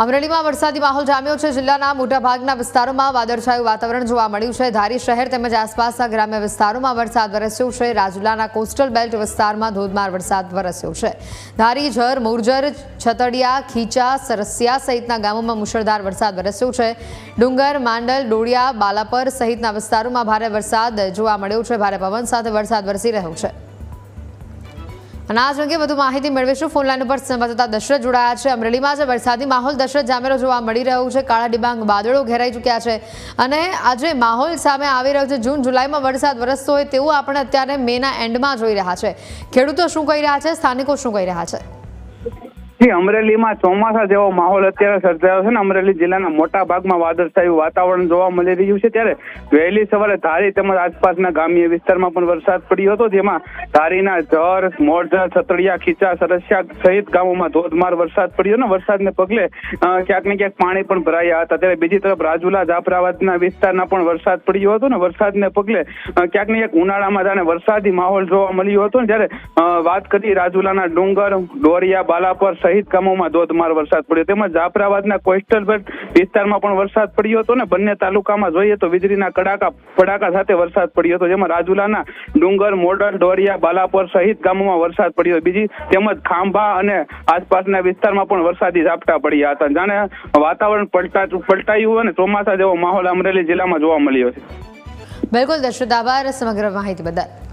અમરેલીમાં વરસાદી માહોલ જામ્યો છે। જિલ્લાના મોટાભાગના વિસ્તારોમાં વાદળછાયું વાતાવરણ જોવા મળ્યું છે। ધારી શહેર તેમજ આસપાસના ગ્રામ્ય વિસ્તારોમાં વરસાદ વરસ્યો છે। રાજુલાના કોસ્ટલ બેલ્ટ વિસ્તારમાં ધોધમાર વરસાદ વરસ્યો છે। ધારી, જર, મુરજર, છતડિયા, ખીચા, સરસિયા સહિતના ગામોમાં મુશળધાર વરસાદ વરસ્યો છે। ડુંગર, માંડલ, ડોડિયા, બાલાપર સહિતના વિસ્તારોમાં ભારે વરસાદ જોવા મળ્યો છે। ભારે પવન સાથે વરસાદ વરસી રહ્યો છે। અનાજ અંગે વધુ માહિતી મેળવીશું। ફોન લાઈન ઉપર સંવાદદાતા દશરથ જોડાયા છે। અમરેલીમાં જે વરસાદી માહોલ દશરથ જામેલો જોવા મળી રહ્યો છે, કાળા ડિબાંગ વાદળો ઘેરાઈ ચૂક્યા છે અને આજે માહોલ સામે આવી રહ્યો છે। જૂન જુલાઈમાં વરસાદ વરસતો હોય તેવું આપણે અત્યારે મેના એન્ડમાં જોઈ રહ્યા છે। ખેડૂતો શું કહી રહ્યા છે, સ્થાનિકો શું કહી રહ્યા છે? અમરેલીમાં ચોમાસા જેવો માહોલ અત્યારે સર્જાયો છે ને અમરેલી જિલ્લાના મોટા ભાગમાં વાદળછાયું વાતાવરણ જોવા મળી રહ્યું છે। ત્યારે વહેલી સવારે ધારી તેમજ આસપાસના ગ્રામ્ય વિસ્તારમાં પણ વરસાદ પડ્યો હતો, જેમાં ધારીના જર, મોરજા, છતડિયા, ખીચા, સરસિયા સહિત ગામોમાં ધોધમાર વરસાદ પડ્યો ને વરસાદને પગલે ક્યાંક ને ક્યાંક પાણી પણ ભરાયા હતા। ત્યારે બીજી તરફ રાજુલા, જાફરાબાદના વિસ્તારના પણ વરસાદ પડ્યો હતો ને વરસાદને પગલે ક્યાંક ને ક્યાંક ઉનાળામાં જાણે વરસાદી માહોલ જોવા મળ્યો હતો ને જ્યારે વાત કરી રાજુલાના ડુંગર, ડોરિયા, બાલાપર સહિત ગામોમાં ધોધમાર વરસાદ પડ્યો, તેમજ જાફરાબાદના કોસ્ટલ બેલ્ટ વિસ્તારમાં પણ વરસાદ પડ્યો હતો ને બંને તાલુકામાં જોઈએ તો વીજળીના કડાકા સાથે વરસાદ પડ્યો હતો, જેમાં રાજુલાના ડુંગર, મોડલ, ડોરિયા, બાલાપર સહિત ગામોમાં વરસાદ પડ્યો। બીજી તેમજ ખાંભા અને આસપાસના વિસ્તારમાં પણ વરસાદી ઝાપટા પડ્યા હતા। જાણે વાતાવરણ પલટાયું અને ચોમાસા જેવો માહોલ અમરેલી જિલ્લામાં જોવા મળ્યો છે। બિલકુલ દશરથ, આભાર સમગ્ર માહિતી બદલ।